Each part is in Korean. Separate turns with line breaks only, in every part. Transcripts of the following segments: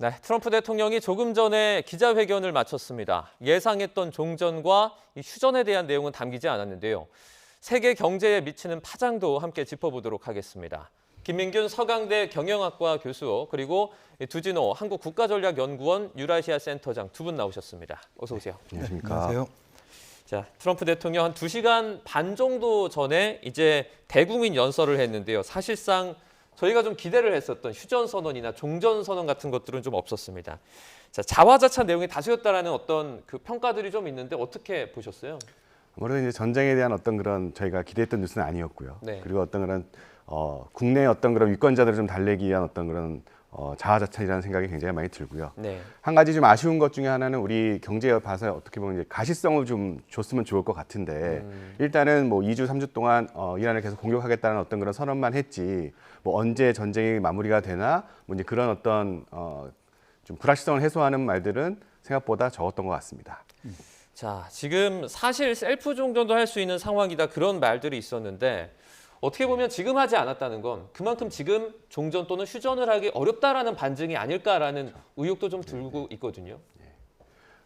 네, 트럼프 대통령이 조금 전에 기자회견을 마쳤습니다. 예상했던 종전과 이 휴전에 대한 내용은 담기지 않았는데요. 세계 경제에 미치는 파장도 함께 짚어보도록 하겠습니다. 김민균 서강대 경영학과 교수 그리고 두진호 한국국가전략연구원 유라시아 센터장 두 분 나오셨습니다. 어서 오세요.
안녕하십니까.
네, 안녕하세요.
자, 트럼프 대통령 한 2시간 반 정도 전에 이제 대국민 연설을 했는데요. 사실상 저희가 좀 기대를 했었던 휴전 선언이나 종전 선언 같은 것들은 좀 없었습니다. 자, 자화자찬 내용이 다수였다라는 어떤 그 평가들이 좀 있는데 어떻게 보셨어요?
아무래도 이제 전쟁에 대한 어떤 그런 저희가 기대했던 뉴스는 아니었고요.
네.
그리고 어떤 그런 국내 어떤 그런 유권자들을 좀 달래기 위한 어떤 그런 자화자찬이라는 생각이 굉장히 많이 들고요.
네.
한 가지 좀 아쉬운 것 중에 하나는 우리 경제에 봐서 어떻게 보면 이제 가시성을 좀 줬으면 좋을 것 같은데 일단은 뭐 2주, 3주 동안 이란을 계속 공격하겠다는 어떤 그런 선언만 했지 뭐 언제 전쟁이 마무리가 되나 뭐 이제 그런 어떤 좀 불확실성을 해소하는 말들은 생각보다 적었던 것 같습니다.
자, 지금 사실 셀프 종전도 할 수 있는 상황이다 그런 말들이 있었는데 어떻게 보면 지금 하지 않았다는 건 그만큼 지금 종전 또는 휴전을 하기 어렵다라는 반증이 아닐까라는 의혹도 좀 들고 있거든요.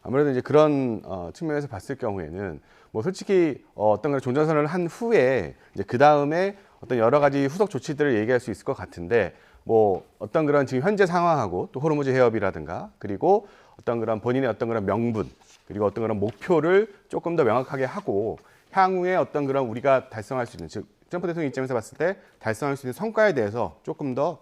아무래도 이제 그런 측면에서 봤을 경우에는 뭐 솔직히 어떤 그런 종전선언을 한 후에 이제 그 다음에 어떤 여러 가지 후속 조치들을 얘기할 수 있을 것 같은데 뭐 어떤 그런 지금 현재 상황하고 또 호르무즈 해협이라든가 그리고 어떤 그런 본인의 어떤 그런 명분 그리고 어떤 그런 목표를 조금 더 명확하게 하고 향후에 어떤 그런 우리가 달성할 수 있는 즉 트럼프 대통령 입장에서 봤을 때 달성할 수 있는 성과에 대해서 조금 더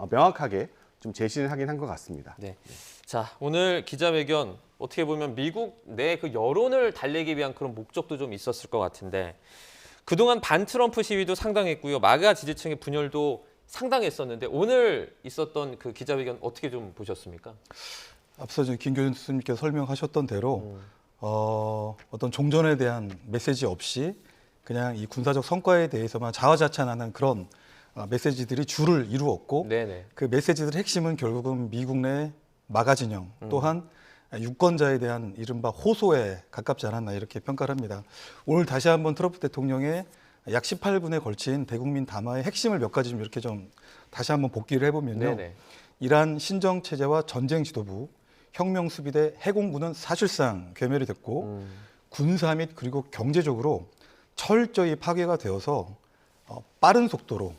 명확하게 좀 제시를 하긴 한 것 같습니다.
네. 자, 오늘 기자회견 어떻게 보면 미국 내 그 여론을 달래기 위한 그런 목적도 좀 있었을 것 같은데 그동안 반트럼프 시위도 상당했고요. 마가 지지층의 분열도 상당했었는데 오늘 있었던 그 기자회견 어떻게 좀 보셨습니까?
앞서 김 교수님께서 설명하셨던 대로 어떤 종전에 대한 메시지 없이 그냥 이 군사적 성과에 대해서만 자화자찬하는 그런 메시지들이 주를 이루었고
네네.
그 메시지들의 핵심은 결국은 미국 내 마가 진영 또한 유권자에 대한 이른바 호소에 가깝지 않았나 이렇게 평가를 합니다. 오늘 다시 한번 트럼프 대통령의 약 18분에 걸친 대국민 담화의 핵심을 몇 가지 좀 이렇게 좀 다시 한번 복기를 해보면요.
네네.
이란 신정 체제와 전쟁 지도부, 혁명 수비대 해공부는 사실상 괴멸이 됐고 군사 및 그리고 경제적으로 철저히 파괴가 되어서 빠른 속도로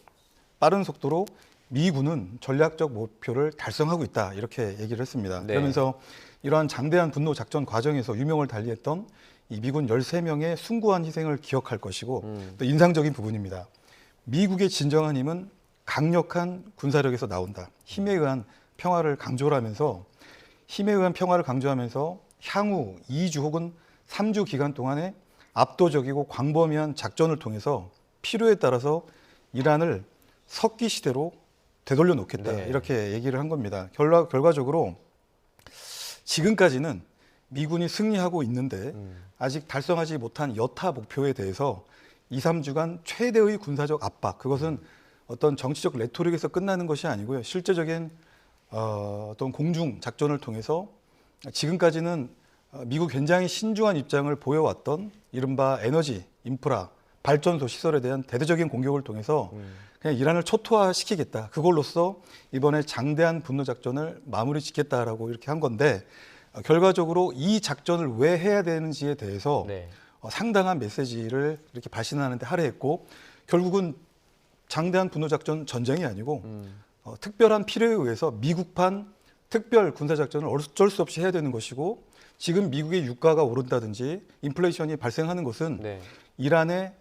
미군은 전략적 목표를 달성하고 있다 이렇게 얘기를 했습니다.
네.
그러면서 이러한 장대한 분노 작전 과정에서 유명을 달리했던 이 미군 13명의 숭고한 희생을 기억할 것이고 또 인상적인 부분입니다. 미국의 진정한 힘은 강력한 군사력에서 나온다. 힘에 의한 평화를 강조하면서 향후 2주 혹은 3주 기간 동안에 압도적이고 광범위한 작전을 통해서 필요에 따라서 이란을 석기 시대로 되돌려 놓겠다.
네.
이렇게 얘기를 한 겁니다. 결과적으로 지금까지는 미군이 승리하고 있는데 아직 달성하지 못한 여타 목표에 대해서 2, 3주간 최대의 군사적 압박, 그것은 어떤 정치적 레토릭에서 끝나는 것이 아니고요. 실제적인 어떤 공중 작전을 통해서 지금까지는 미국 굉장히 신중한 입장을 보여왔던 이른바 에너지, 인프라, 발전소 시설에 대한 대대적인 공격을 통해서 그냥 이란을 초토화시키겠다. 그걸로써 이번에 장대한 분노 작전을 마무리 짓겠다라고 이렇게 한 건데 결과적으로 이 작전을 왜 해야 되는지에 대해서
네.
상당한 메시지를 이렇게 발신하는 데 할애했고 결국은 장대한 분노 작전 전쟁이 아니고 특별한 필요에 의해서 미국판 특별 군사 작전을 어쩔 수 없이 해야 되는 것이고 지금 미국의 유가가 오른다든지 인플레이션이 발생하는 것은
네.
이란의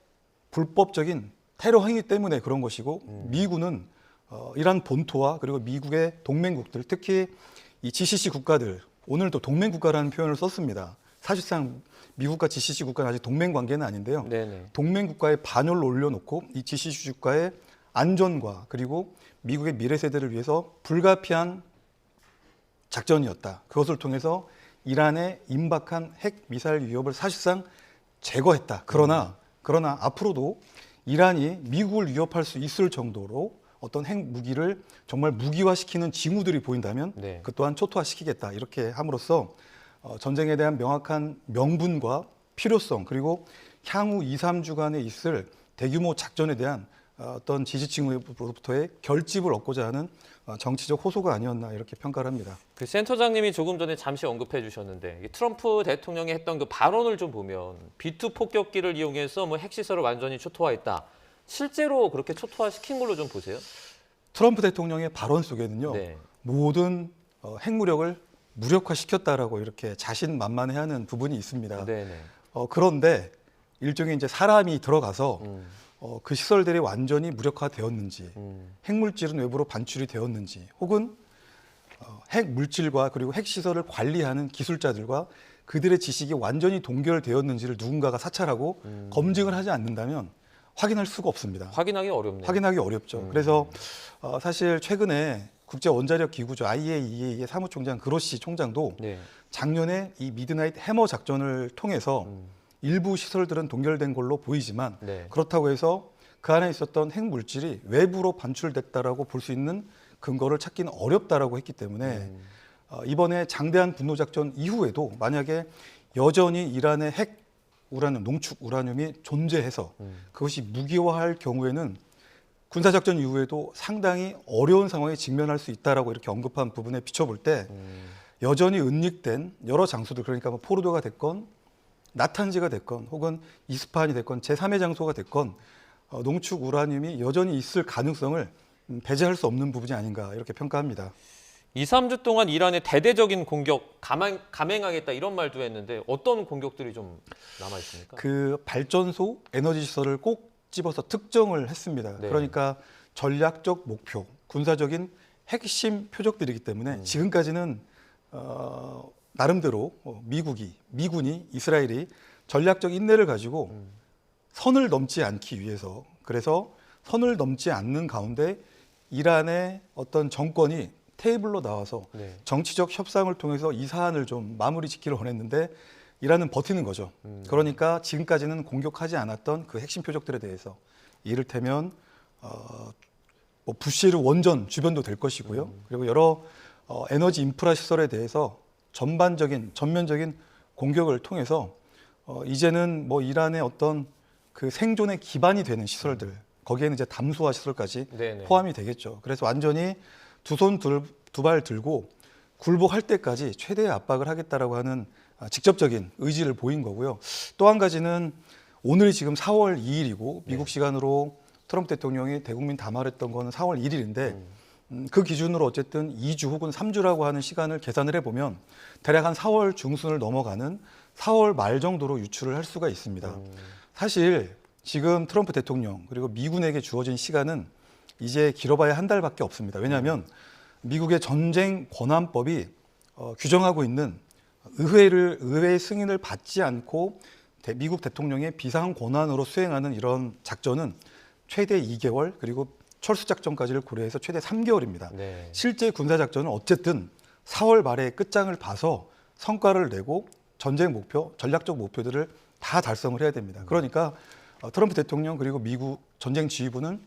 불법적인 테러 행위 때문에 그런 것이고 미군은 이란 본토와 그리고 미국의 동맹국들 특히 이 GCC 국가들 오늘도 동맹국가라는 표현을 썼습니다. 사실상 미국과 GCC 국가는 아직 동맹 관계는 아닌데요.
네네.
동맹국가의 반열로 올려놓고 이 GCC 국가의 안전과 그리고 미국의 미래 세대를 위해서 불가피한 작전이었다. 그것을 통해서 이란의 임박한 핵 미사일 위협을 사실상 제거했다. 그러나 앞으로도 이란이 미국을 위협할 수 있을 정도로 어떤 핵 무기를 정말 무기화시키는 징후들이 보인다면
네.
그 또한 초토화시키겠다. 이렇게 함으로써 전쟁에 대한 명확한 명분과 필요성 그리고 향후 2, 3주간에 있을 대규모 작전에 대한 어떤 지지층으로부터의 결집을 얻고자 하는 정치적 호소가 아니었나 이렇게 평가를 합니다.
그 센터장님이 조금 전에 잠시 언급해 주셨는데 이 트럼프 대통령이 했던 그 발언을 좀 보면 B2 폭격기를 이용해서 뭐 핵시설을 완전히 초토화했다. 실제로 그렇게 초토화시킨 걸로 좀 보세요?
트럼프 대통령의 발언 속에는요.
네.
모든 핵무력을 무력화시켰다라고 이렇게 자신만만해하는 부분이 있습니다.
네네.
그런데 일종의 이제 사람이 들어가서 그 시설들이 완전히 무력화되었는지, 핵물질은 외부로 반출이 되었는지, 혹은 핵물질과 그리고 핵시설을 관리하는 기술자들과 그들의 지식이 완전히 동결되었는지를 누군가가 사찰하고 검증을 하지 않는다면 확인할 수가 없습니다.
확인하기 어렵네요.
확인하기 어렵죠. 그래서 사실 최근에 국제 원자력 기구죠 IAEA의 사무총장 그로시 총장도
네.
작년에 이 미드나잇 해머 작전을 통해서 일부 시설들은 동결된 걸로 보이지만
네.
그렇다고 해서 그 안에 있었던 핵물질이 외부로 반출됐다라고 볼 수 있는 근거를 찾기는 어렵다라고 했기 때문에 이번에 장대한 분노 작전 이후에도 만약에 여전히 이란의 핵 우라늄, 농축 우라늄이 존재해서 그것이 무기화할 경우에는 군사작전 이후에도 상당히 어려운 상황에 직면할 수 있다라고 이렇게 언급한 부분에 비춰볼 때 여전히 은닉된 여러 장소들, 그러니까 뭐 포르도가 됐건 나탄즈가 됐건 혹은 이스파한이 됐건 제3의 장소가 됐건 농축 우라늄이 여전히 있을 가능성을 배제할 수 없는 부분이 아닌가 이렇게 평가합니다.
2, 3주 동안 이란의 대대적인 공격 감행하겠다 이런 말도 했는데 어떤 공격들이 좀 남아 있습니까?
그 발전소, 에너지 시설을 꼭 집어서 특정을 했습니다.
네.
그러니까 전략적 목표, 군사적인 핵심 표적들이기 때문에 지금까지는 나름대로 미군이 이스라엘이 전략적 인내를 가지고 선을 넘지 않기 위해서, 그래서 선을 넘지 않는 가운데 이란의 어떤 정권이 테이블로 나와서
네.
정치적 협상을 통해서 이 사안을 좀 마무리 짓기를 원했는데 이란은 버티는 거죠. 그러니까 지금까지는 공격하지 않았던 그 핵심 표적들에 대해서 이를테면 뭐 부시르 원전 주변도 될 것이고요. 그리고 여러 에너지 인프라 시설에 대해서 전면적인 공격을 통해서 이제는 뭐 이란의 어떤 그 생존의 기반이 되는 시설들, 거기에는 이제 담수화 시설까지
네네.
포함이 되겠죠. 그래서 완전히 두 손 두 발 들고 굴복할 때까지 최대의 압박을 하겠다라고 하는 직접적인 의지를 보인 거고요. 또 한 가지는 오늘이 지금 4월 2일이고 미국 시간으로 트럼프 대통령이 대국민 담화했던 거는 4월 1일인데 그 기준으로 어쨌든 2주 혹은 3주라고 하는 시간을 계산을 해보면 대략 한 4월 중순을 넘어가는 4월 말 정도로 유출을 할 수가 있습니다. 사실 지금 트럼프 대통령 그리고 미군에게 주어진 시간은 이제 길어봐야 한 달밖에 없습니다. 왜냐하면 미국의 전쟁 권한법이 규정하고 있는 의회의 승인을 받지 않고 미국 대통령의 비상 권한으로 수행하는 이런 작전은 최대 2개월 그리고 철수 작전까지를 고려해서 최대 3개월입니다.
네.
실제 군사 작전은 어쨌든 4월 말에 끝장을 봐서 성과를 내고 전쟁 목표, 전략적 목표들을 다 달성을 해야 됩니다. 그러니까 트럼프 대통령 그리고 미국 전쟁 지휘부는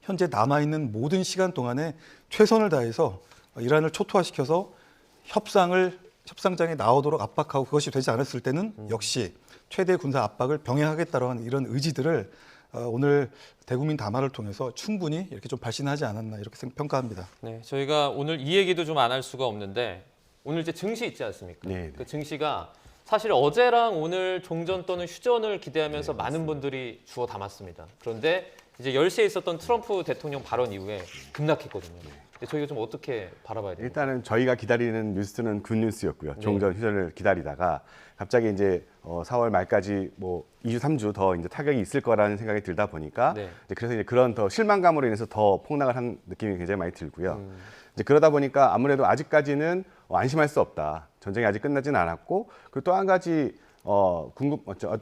현재 남아있는 모든 시간 동안에 최선을 다해서 이란을 초토화시켜서 협상장에 나오도록 압박하고 그것이 되지 않았을 때는 역시 최대 군사 압박을 병행하겠다라는 이런 의지들을 오늘 대국민 담화를 통해서 충분히 이렇게 좀 발신하지 않았나 이렇게 평가합니다.
네, 저희가 오늘 이 얘기도 좀 안 할 수가 없는데 오늘 이제 증시 있지 않습니까?
네.
그 증시가 사실 어제랑 오늘 종전 또는 휴전을 기대하면서 많은 분들이 주워 담았습니다. 그런데 이제 10시에 있었던 트럼프 대통령 발언 이후에 급락했거든요. 근데 저희가 좀 어떻게 바라봐야 돼요?
일단은 저희가 기다리는 뉴스는 굿뉴스였고요. 종전 휴전을 기다리다가 갑자기 이제 4월 말까지 뭐 2주, 3주 더 이제 타격이 있을 거라는 생각이 들다 보니까
네.
이제 그래서 이제 그런 더 실망감으로 인해서 더 폭락을 한 느낌이 굉장히 많이 들고요. 이제 그러다 보니까 아무래도 아직까지는 안심할 수 없다. 전쟁이 아직 끝나진 않았고 그리고 또 한 가지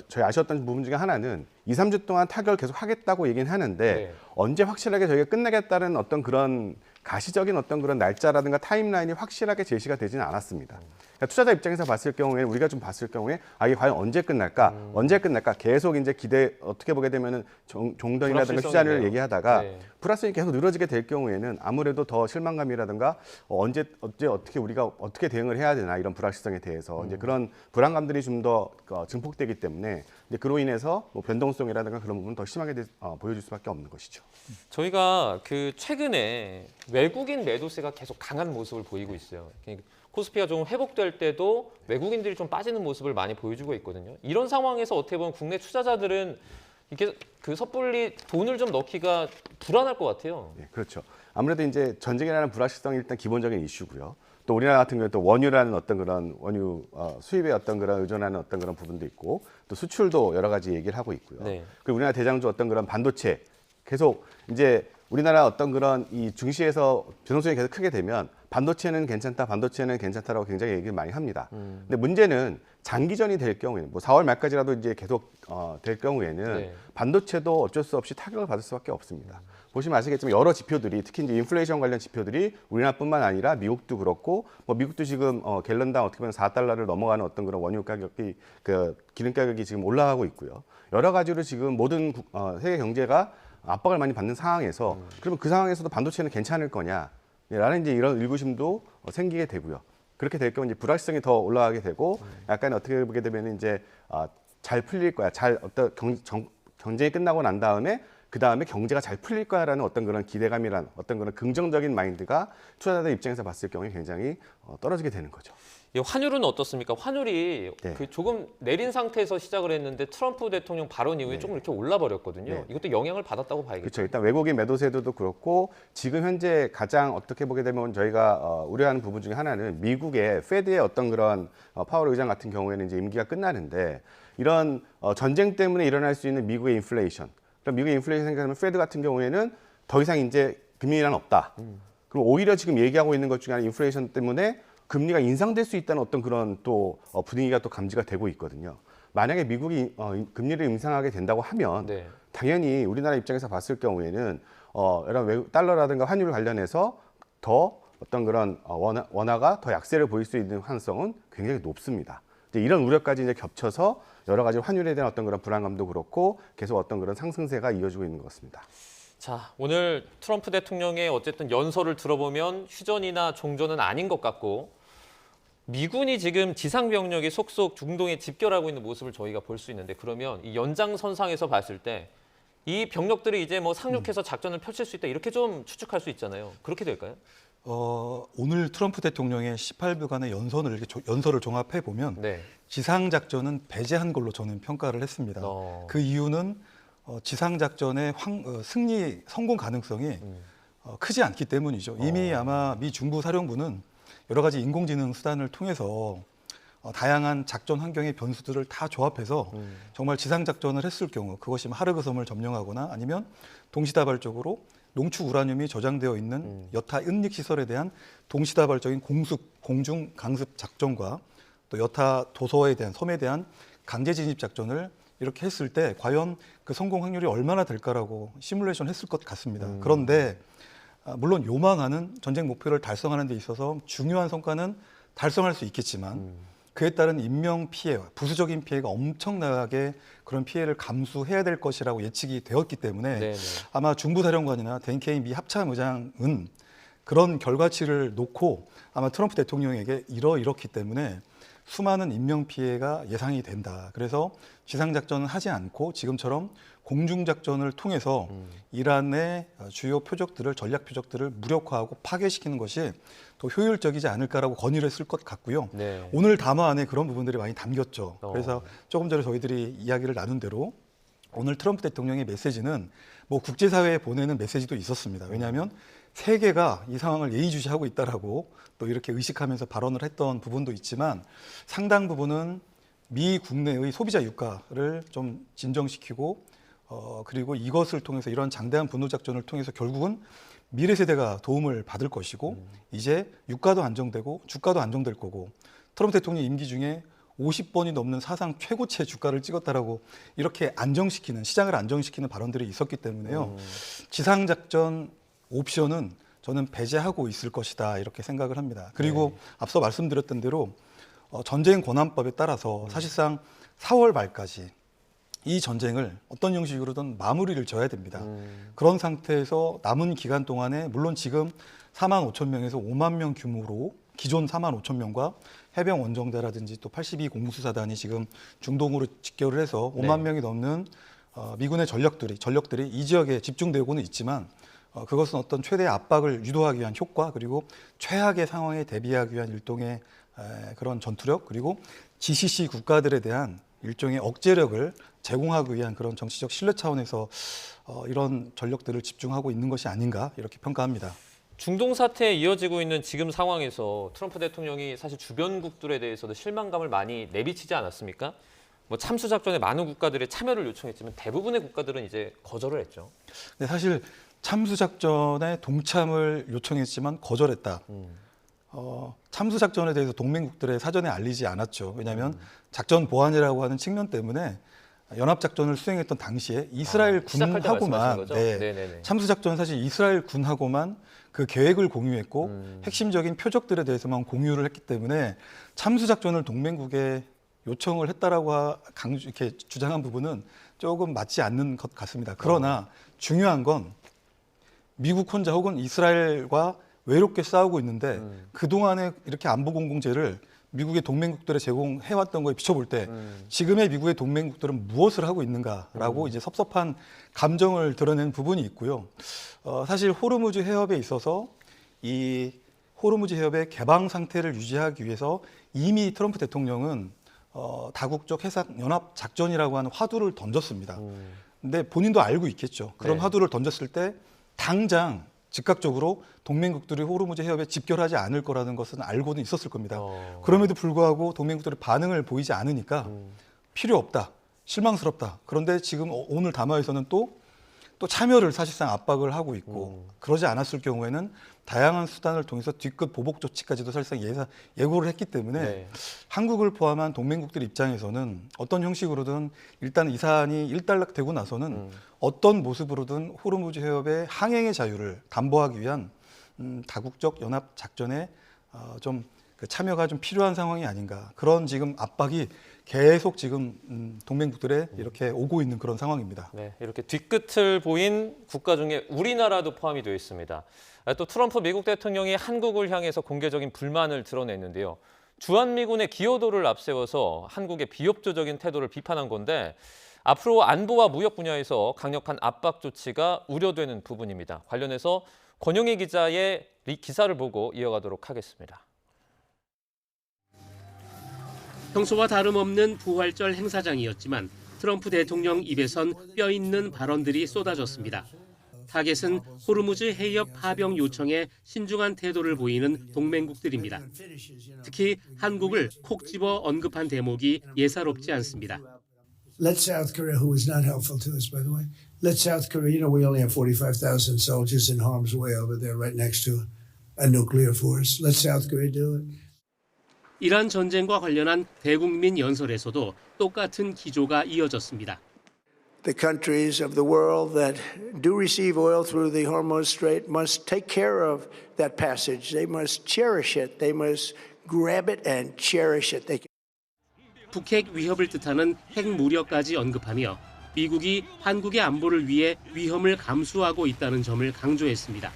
저희 아쉬웠던 부분 중에 하나는 2, 3주 동안 타격을 계속 하겠다고 얘기는 하는데
네.
언제 확실하게 저희가 끝내겠다는 어떤 그런 가시적인 어떤 그런 날짜라든가 타임라인이 확실하게 제시가 되지는 않았습니다. 그러니까 투자자 입장에서 봤을 경우에는 우리가 좀 봤을 경우에 이게 과연 언제 끝날까? 언제 끝날까? 계속 이제 어떻게 보게 되면은 종전이라든가
불확실성이네요.
휴전을 얘기하다가
네.
불확실성이 계속 늘어지게 될 경우에는 아무래도 더 실망감이라든가 언제 어떻게 우리가 어떻게 대응을 해야 되나 이런 불확실성에 대해서 이제 그런 불안감들이 좀 더 증폭되기 때문에 이제 그로 인해서 뭐 변동성이라든가 그런 부분은 더 심하게 보여줄 수밖에 없는 것이죠.
저희가 그 최근에 외국인 매도세가 계속 강한 모습을 보이고 있어요. 코스피가 좀 회복될 때도 외국인들이 좀 빠지는 모습을 많이 보여주고 있거든요. 이런 상황에서 어떻게 보면 국내 투자자들은 이게 그 섣불리 돈을 좀 넣기가 불안할 것 같아요.
네, 그렇죠. 아무래도 이제 전쟁이라는 불확실성이 일단 기본적인 이슈고요. 또 우리나라 같은 경우에 또 원유라는 어떤 그런 원유 수입의 어떤 그런 의존하는 어떤 그런 부분도 있고 또 수출도 여러 가지 얘기를 하고 있고요.
네.
그리고 우리나라 대장주 어떤 그런 반도체 계속 이제 우리나라 어떤 그런 이 증시에서 변동성이 계속 크게 되면 반도체는 괜찮다, 반도체는 괜찮다라고 굉장히 얘기를 많이 합니다. 근데 문제는 장기전이 될 경우에는 뭐 4월 말까지라도 이제 계속 될 경우에는
네.
반도체도 어쩔 수 없이 타격을 받을 수밖에 없습니다. 보시면 아시겠지만 여러 지표들이 특히 이제 인플레이션 관련 지표들이 우리나라뿐만 아니라 미국도 그렇고 뭐 미국도 지금 갤런당 어떻게 보면 4달러를 넘어가는 어떤 그런 원유 가격이 그 기름 가격이 지금 올라가고 있고요. 여러 가지로 지금 모든 세계 경제가 압박을 많이 받는 상황에서 그러면 그 상황에서도 반도체는 괜찮을 거냐? 라는 이제 이런 의구심도 생기게 되고요. 그렇게 될 경우 이제 불확실성이 더 올라가게 되고 약간 어떻게 보게 되면 이제 잘 풀릴 거야. 잘 어떤 경쟁이 끝나고 난 다음에 그 다음에 경제가 잘 풀릴 거야라는 어떤 그런 기대감이란 어떤 그런 긍정적인 마인드가 투자자들 입장에서 봤을 경우에 굉장히 떨어지게 되는 거죠.
이 환율은 어떻습니까? 환율이
네.
그 조금 내린 상태에서 시작을 했는데 트럼프 대통령 발언 이후에 조금 이렇게 올라버렸거든요.
네.
이것도 영향을 받았다고 봐야겠죠.
그렇죠. 일단 외국인 매도세도 그렇고 지금 현재 가장 어떻게 보게 되면 저희가 우려하는 부분 중에 하나는 미국의 페드의 어떤 그런 파월 의장 같은 경우에는 이제 임기가 끝나는데 이런 전쟁 때문에 일어날 수 있는 미국의 인플레이션. 그럼 미국의 인플레이션 생각하면 페드 같은 경우에는 더 이상 이제 금리 인하는 없다. 그럼 오히려 지금 얘기하고 있는 것 중에 하나 인플레이션 때문에 금리가 인상될 수 있다는 어떤 그런 또 분위기가 또 감지가 되고 있거든요. 만약에 미국이 금리를 인상하게 된다고 하면
네.
당연히 우리나라 입장에서 봤을 경우에는 이런 외국 달러라든가 환율 관련해서 더 어떤 그런 원화가 더 약세를 보일 수 있는 가능성은 굉장히 높습니다. 이제 이런 우려까지 이제 겹쳐서 여러 가지 환율에 대한 어떤 그런 불안감도 그렇고 계속 어떤 그런 상승세가 이어지고 있는 것 같습니다.
자, 오늘 트럼프 대통령의 어쨌든 연설을 들어보면 휴전이나 종전은 아닌 것 같고 미군이 지금 지상병력이 속속 중동에 집결하고 있는 모습을 저희가 볼 수 있는데 그러면 이 연장선상에서 봤을 때 이 병력들이 이제 뭐 상륙해서 작전을 펼칠 수 있다 이렇게 좀 추측할 수 있잖아요. 그렇게 될까요?
오늘 트럼프 대통령의 18부간의 연설을 종합해 보면
네.
지상 작전은 배제한 걸로 저는 평가를 했습니다. 그 이유는 지상 작전의 승리 성공 가능성이 크지 않기 때문이죠. 이미 아마 미 중부 사령부는 여러 가지 인공지능 수단을 통해서 다양한 작전 환경의 변수들을 다 조합해서 정말 지상 작전을 했을 경우 그것이 하르그 섬을 점령하거나 아니면 동시다발적으로 농축 우라늄이 저장되어 있는 여타 은닉 시설에 대한 동시다발적인 공중 강습 작전과 또 여타 도서에 대한 섬에 대한 강제 진입 작전을 이렇게 했을 때 과연 그 성공 확률이 얼마나 될까라고 시뮬레이션 했을 것 같습니다. 그런데 물론 요망하는 전쟁 목표를 달성하는 데 있어서 중요한 성과는 달성할 수 있겠지만 그에 따른 인명 피해와 부수적인 피해가 엄청나게 그런 피해를 감수해야 될 것이라고 예측이 되었기 때문에
네네.
아마 중부사령관이나 댄케이 미 합참의장은 그런 결과치를 놓고 아마 트럼프 대통령에게 이렇기 때문에 수많은 인명 피해가 예상이 된다. 그래서 지상작전은 하지 않고 지금처럼 공중작전을 통해서 이란의 주요 표적들을 전략 표적들을 무력화하고 파괴시키는 것이 더 효율적이지 않을까라고 건의를 했을 것 같고요.
네.
오늘 담화 안에 그런 부분들이 많이 담겼죠. 그래서 조금 전에 저희들이 이야기를 나눈 대로 오늘 트럼프 대통령의 메시지는 뭐 국제사회에 보내는 메시지도 있었습니다. 왜냐하면 세계가 이 상황을 예의주시하고 있다라고 또 이렇게 의식하면서 발언을 했던 부분도 있지만 상당 부분은 미 국내의 소비자 유가를 좀 진정시키고 그리고 이것을 통해서 이런 장대한 분노 작전을 통해서 결국은 미래 세대가 도움을 받을 것이고 이제 유가도 안정되고 주가도 안정될 거고 트럼프 대통령 임기 중에 50번이 넘는 사상 최고치의 주가를 찍었다라고 이렇게 안정시키는 시장을 안정시키는 발언들이 있었기 때문에요. 지상작전 옵션은 저는 배제하고 있을 것이다 이렇게 생각을 합니다. 그리고 앞서 말씀드렸던 대로 전쟁 권한법에 따라서 사실상 4월 말까지 이 전쟁을 어떤 형식으로든 마무리를 져야 됩니다. 그런 상태에서 남은 기간 동안에 물론 지금 4만 5천 명에서 5만 명 규모로 기존 4만 5천 명과 해병 원정대라든지 또 82 공수사단이 지금 중동으로 직결을 해서 5만 명이 넘는 미군의 전력들이 이 지역에 집중되고는 있지만 그것은 어떤 최대의 압박을 유도하기 위한 효과 그리고 최악의 상황에 대비하기 위한 일종의 그런 전투력 그리고 GCC 국가들에 대한 일종의 억제력을 제공하기 위한 그런 정치적 신뢰 차원에서 이런 전력들을 집중하고 있는 것이 아닌가 이렇게 평가합니다.
중동 사태에 이어지고 있는 지금 상황에서 트럼프 대통령이 사실 주변국들에 대해서도 실망감을 많이 내비치지 않았습니까? 뭐 참수 작전에 많은 국가들의 참여를 요청했지만 대부분의 국가들은 이제 거절을 했죠.
네, 사실 참수 작전에 동참을 요청했지만 거절했다. 참수 작전에 대해서 동맹국들에 사전에 알리지 않았죠. 왜냐하면 작전 보안이라고 하는 측면 때문에 연합 작전을 수행했던 당시에 이스라엘
시작할 때 말씀하신
군하고만
거죠?
네,
네네네.
참수 작전은 사실 이스라엘 군하고만 그 계획을 공유했고 핵심적인 표적들에 대해서만 공유를 했기 때문에 참수 작전을 동맹국에 요청을 했다라고 이렇게 주장한 부분은 조금 맞지 않는 것 같습니다. 그러나 중요한 건 미국 혼자 혹은 이스라엘과 외롭게 싸우고 있는데 그동안에 이렇게 안보 공공재를 미국의 동맹국들에 제공해왔던 거에 비춰볼 때 지금의 미국의 동맹국들은 무엇을 하고 있는가라고 이제 섭섭한 감정을 드러낸 부분이 있고요. 사실 호르무즈 해협에 있어서 이 호르무즈 해협의 개방 상태를 유지하기 위해서 이미 트럼프 대통령은 다국적 해상 연합 작전이라고 하는 화두를 던졌습니다. 근데 본인도 알고 있겠죠. 그런
네.
화두를 던졌을 때 당장 즉각적으로 동맹국들이 호르무즈 해협에 집결하지 않을 거라는 것은 알고는 있었을 겁니다. 그럼에도 불구하고 동맹국들의 반응을 보이지 않으니까 필요 없다, 실망스럽다. 그런데 지금 오늘 담화에서는 또 참여를 사실상 압박을 하고 있고 그러지 않았을 경우에는 다양한 수단을 통해서 뒤끝 보복 조치까지도 사실상 예고를 했기 때문에
네.
한국을 포함한 동맹국들 입장에서는 어떤 형식으로든 일단 이 사안이 일단락되고 나서는 어떤 모습으로든 호르무즈 해협의 항행의 자유를 담보하기 위한 다국적 연합 작전에 좀 그 참여가 좀 필요한 상황이 아닌가 그런 지금 압박이 계속 지금 동맹국들에 이렇게 오고 있는 그런 상황입니다.
네, 이렇게 뒤끝을 보인 국가 중에 우리나라도 포함이 되어 있습니다. 또 트럼프 미국 대통령이 한국을 향해서 공개적인 불만을 드러냈는데요. 주한미군의 기여도를 앞세워서 한국의 비협조적인 태도를 비판한 건데 앞으로 안보와 무역 분야에서 강력한 압박 조치가 우려되는 부분입니다. 관련해서 권영희 기자의 기사를 보고 이어가도록 하겠습니다.
평소와 다름없는 부활절 행사장이었지만 트럼프 대통령 입에선 뼈있는 발언들이 쏟아졌습니다. 타겟은 호르무즈 해협 파병 요청에 신중한 태도를 보이는 동맹국들입니다. 특히 한국을 콕 집어 언급한 대목이 예사롭지 않습니다.
Let South Korea, who was not helpful to us, by the way, let South Korea, we only have 45,000 soldiers in harm's way over there right next to a nuclear force. Let South Korea do it.
이란 전쟁과 관련한 대국민 연설에서도 똑같은 기조가 이어졌습니다.
The countries of the world that do receive oil through the Hormuz Strait must take care of that passage. They must cherish it. They must grab it and cherish it.
북핵 위협을 뜻하는 핵무력까지 언급하며 미국이 한국의 안보를 위해 위험을 감수하고 있다는 점을 강조했습니다.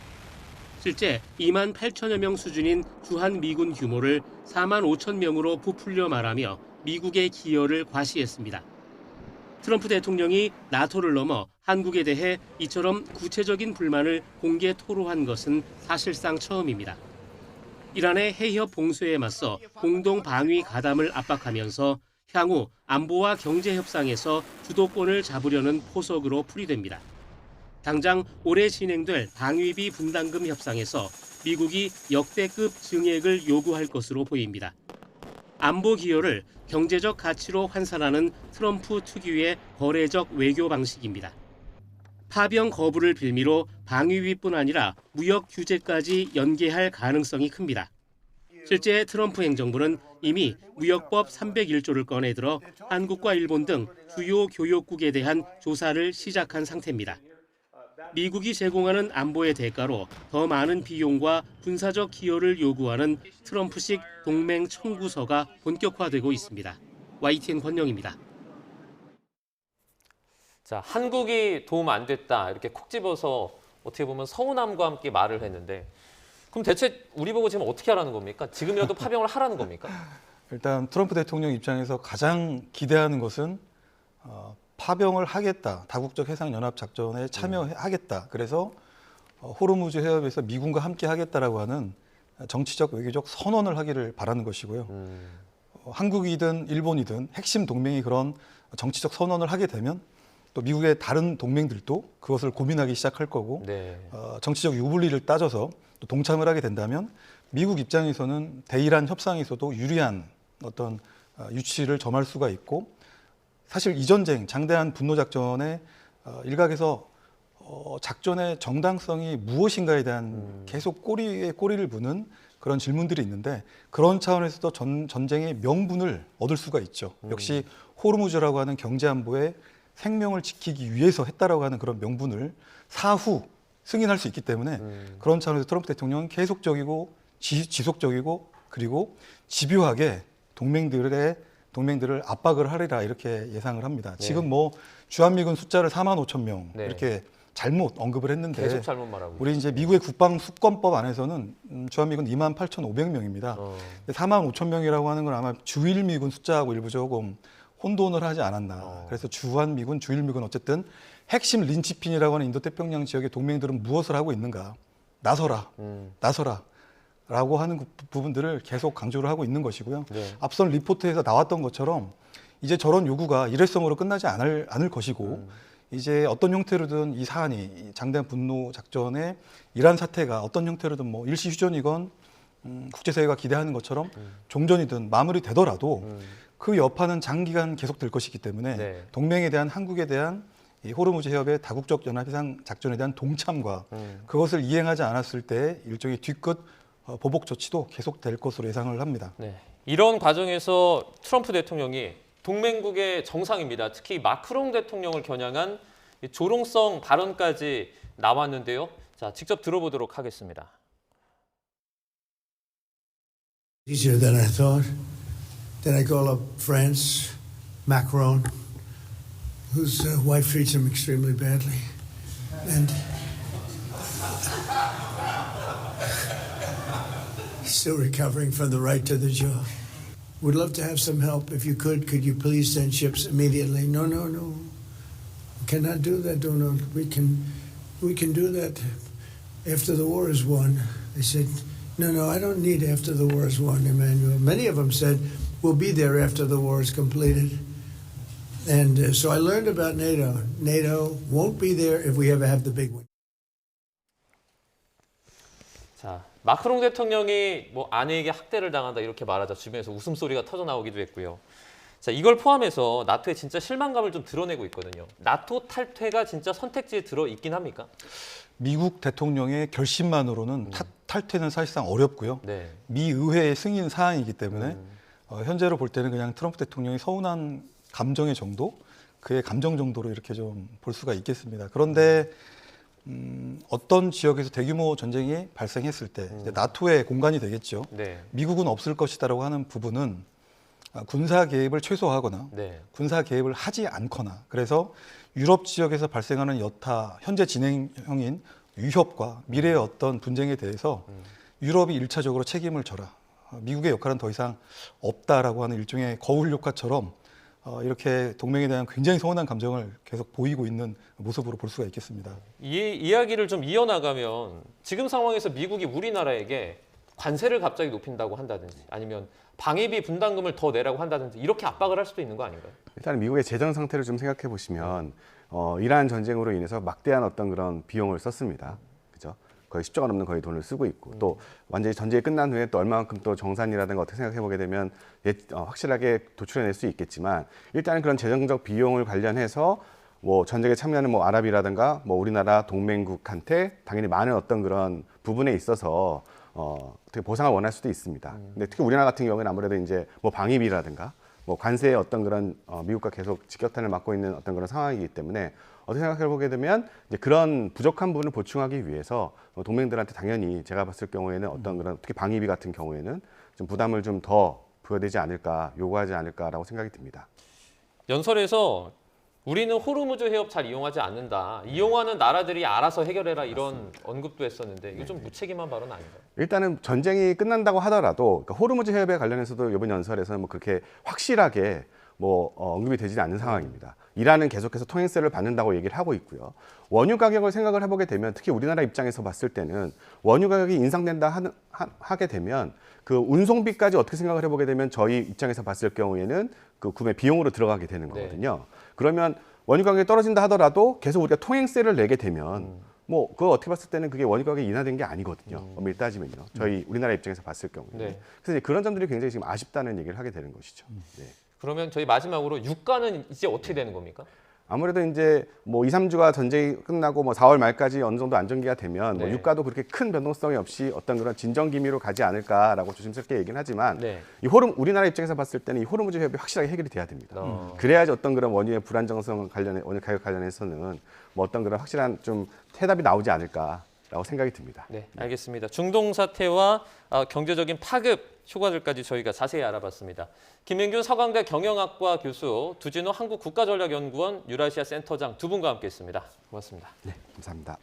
실제 2만 8천여 명 수준인 주한미군 규모를 4만 5천 명으로 부풀려 말하며 미국의 기여를 과시했습니다. 트럼프 대통령이 나토를 넘어 한국에 대해 이처럼 구체적인 불만을 공개 토로한 것은 사실상 처음입니다. 이란의 해협 봉쇄에 맞서 공동 방위 가담을 압박하면서 향후 안보와 경제 협상에서 주도권을 잡으려는 포석으로 풀이됩니다. 당장 올해 진행될 방위비 분담금 협상에서 미국이 역대급 증액을 요구할 것으로 보입니다. 안보 기여를 경제적 가치로 환산하는 트럼프 특유의 거래적 외교 방식입니다. 파병 거부를 빌미로 방위비뿐 아니라 무역 규제까지 연계할 가능성이 큽니다. 실제 트럼프 행정부는 이미 무역법 301조를 꺼내들어 한국과 일본 등 주요 교역국에 대한 조사를 시작한 상태입니다. 미국이 제공하는 안보의 대가로 더 많은 비용과 군사적 기여를 요구하는 트럼프식 동맹 청구서가 본격화되고 있습니다. YTN 권영입니다.
자, 한국이 도움 안 됐다 이렇게 콕 집어서 어떻게 보면 서운함과 함께 말을 했는데 그럼 대체 우리 보고 지금 어떻게 하라는 겁니까? 지금이라도 파병을 하라는 겁니까?
일단 트럼프 대통령 입장에서 가장 기대하는 것은 파병을 하겠다, 다국적 해상연합 작전에 참여하겠다. 그래서 호르무즈 해협에서 미군과 함께 하겠다라고 하는 정치적 외교적 선언을 하기를 바라는 것이고요. 한국이든 일본이든 핵심 동맹이 그런 정치적 선언을 하게 되면 또 미국의 다른 동맹들도 그것을 고민하기 시작할 거고
네.
정치적 유불리를 따져서 또 동참을 하게 된다면 미국 입장에서는 대이란 협상에서도 유리한 어떤 유치를 점할 수가 있고 사실 이 전쟁 장대한 분노 작전의 일각에서 작전의 정당성이 무엇인가에 대한 계속 꼬리에 꼬리를 무는 그런 질문들이 있는데 그런 차원에서도 전쟁의 명분을 얻을 수가 있죠. 역시 호르무즈라고 하는 경제 안보의 생명을 지키기 위해서 했다라고 하는 그런 명분을 사후 승인할 수 있기 때문에 그런 차원에서 트럼프 대통령은 계속적이고 지속적이고 그리고 집요하게 동맹들을 압박을 하리라 이렇게 예상을 합니다.
네.
지금 뭐 주한미군 숫자를 4만 5천 명
네.
이렇게 잘못 언급을 했는데
계속 잘못 말하고
우리 이제 미국의 국방 수권법 안에서는 주한미군 2만 8,500명입니다. 4만 5천 명이라고 하는 건 아마 주일미군 숫자하고 일부 조금 혼돈을 하지 않았나. 그래서 주한미군, 주일미군 어쨌든 핵심 린치핀이라고 하는 인도태평양 지역의 동맹들은 무엇을 하고 있는가? 나서라, 나서라. 라고 하는 부분들을 계속 강조를 하고 있는 것이고요.
네.
앞선 리포트에서 나왔던 것처럼 이제 저런 요구가 일회성으로 끝나지 않을 것이고 이제 어떤 형태로든 이 사안이 장대한 분노 작전의 이란 사태가 어떤 형태로든 뭐 일시 휴전이건 국제사회가 기대하는 것처럼 종전이든 마무리되더라도 그 여파는 장기간 계속될 것이기 때문에
네.
동맹에 대한 한국에 대한 이 호르무즈 해협의 다국적 연합해상 작전에 대한 동참과 그것을 이행하지 않았을 때 일종의 뒤끝 보복 조치도 계속될 것으로 예상을 합니다.
네. 이런 과정에서 트럼프 대통령이 동맹국의 정상입니다. 특히 마크롱 대통령을 겨냥한 이 조롱성 발언까지 나왔는데요. 자, 직접 들어보도록 하겠습니다.
Easier than I thought. Then I call up France, Macron, whose wife treats him extremely badly, and he's still recovering from the right to the job. Would love to have some help. If you could you please send ships immediately? No. We cannot do that, Donald. We can do that after the war is won. I said, no, I don't need after the war is won, Emmanuel. Many of them said, we'll be there after the war is completed. And so I learned about NATO. NATO won't be there if we ever have the big one.
자, 마크롱 대통령이 뭐 아내에게 학대를 당한다 이렇게 말하자 주변에서 웃음소리가 터져 나오기도 했고요. 자, 이걸 포함해서 나토의 진짜 실망감을 좀 드러내고 있거든요. 나토 탈퇴가 진짜 선택지에 들어 있긴 합니까?
미국 대통령의 결심만으로는 탈퇴는 사실상 어렵고요.
네.
미 의회의 승인 사항이기 때문에 현재로 볼 때는 그냥 트럼프 대통령이 서운한 감정의 정도, 그의 감정 정도로 이렇게 좀 볼 수가 있겠습니다. 그런데 어떤 지역에서 대규모 전쟁이 발생했을 때 이제 나토의 공간이 되겠죠.
네.
미국은 없을 것이다라고 하는 부분은 군사 개입을 최소화하거나
네.
군사 개입을 하지 않거나 그래서 유럽 지역에서 발생하는 여타 현재 진행형인 위협과 미래의 어떤 분쟁에 대해서 유럽이 일차적으로 책임을 져라. 미국의 역할은 더 이상 없다라고 하는 일종의 거울 효과처럼 이렇게 동맹에 대한 굉장히 서운한 감정을 계속 보이고 있는 모습으로 볼 수가 있겠습니다.
이 이야기를 좀 이어나가면 지금 상황에서 미국이 우리나라에게 관세를 갑자기 높인다고 한다든지 아니면 방위비 분담금을 더 내라고 한다든지 이렇게 압박을 할 수도 있는 거 아닌가요?
일단 미국의 재정 상태를 좀 생각해 보시면 이란 전쟁으로 인해서 막대한 어떤 그런 비용을 썼습니다. 그죠? 거의 10조가 넘는 거의 돈을 쓰고 있고 또 완전히 전쟁이 끝난 후에 또 얼마만큼 또 정산이라든가 어떻게 생각해 보게 되면 확실하게 도출해낼 수 있겠지만 일단은 그런 재정적 비용을 관련해서 뭐 전쟁에 참여하는 뭐 아랍이라든가 뭐 우리나라 동맹국한테 당연히 많은 어떤 그런 부분에 있어서 어떻게 보상을 원할 수도 있습니다. 근데 특히 우리나라 같은 경우에는 아무래도 이제 뭐 방위비라든가 뭐 관세의 어떤 그런 미국과 계속 직격탄을 맞고 있는 어떤 그런 상황이기 때문에 어떻게 생각해 보게 되면 이제 그런 부족한 부분을 보충하기 위해서 동맹들한테 당연히 제가 봤을 경우에는 어떤 그런 특히 방위비 같은 경우에는 좀 부담을 좀 더 부여되지 않을까 요구하지 않을까라고 생각이 듭니다.
연설에서 우리는 호르무즈 해협 잘 이용하지 않는다. 이용하는 나라들이 알아서 해결해라 이런 언급도 했었는데 이거 좀 무책임한 발언 아닌가요?
일단은 전쟁이 끝난다고 하더라도 그러니까 호르무즈 해협에 관련해서도 이번 연설에서는 뭐 그렇게 확실하게 언급이 되지는 않는 상황입니다. 이란은 계속해서 통행세를 받는다고 얘기를 하고 있고요. 원유 가격을 생각을 해보게 되면 특히 우리나라 입장에서 봤을 때는 원유 가격이 인상된다 하게 되면 그 운송비까지 어떻게 생각을 해보게 되면 저희 입장에서 봤을 경우에는 그 구매 비용으로 들어가게 되는 거거든요. 그러면 원유 가격이 떨어진다 하더라도 계속 우리가 통행세를 내게 되면 뭐 그거 어떻게 봤을 때는 그게 원유 가격이 인하된 게 아니거든요. 엄밀히 따지면요. 저희 우리나라 입장에서 봤을 경우에.
네.
그래서 이제 그런 점들이 굉장히 지금 아쉽다는 얘기를 하게 되는 것이죠. 네.
그러면 저희 마지막으로 유가는 이제 어떻게 되는 겁니까?
아무래도 이제 뭐 2, 3주가 전쟁이 끝나고 뭐 4월 말까지 어느 정도 안정기가 되면 뭐
네.
유가도 그렇게 큰 변동성이 없이 어떤 그런 진정 기미로 가지 않을까라고 조심스럽게 얘기는 하지만
네.
우리나라 입장에서 봤을 때는 이 호르무즈 해협이 확실하게 해결이 돼야 됩니다. 그래야지 어떤 그런 원유의 불안정성 원유 가격 관련해서는 뭐 어떤 그런 확실한 좀 해답이 나오지 않을까라고 생각이 듭니다.
네, 알겠습니다. 중동 사태와 경제적인 파급 효과들까지 저희가 자세히 알아봤습니다. 김민균 서강대 경영학과 교수, 두진호 한국국가전략연구원 유라시아 센터장 두 분과 함께했습니다. 고맙습니다.
네, 감사합니다.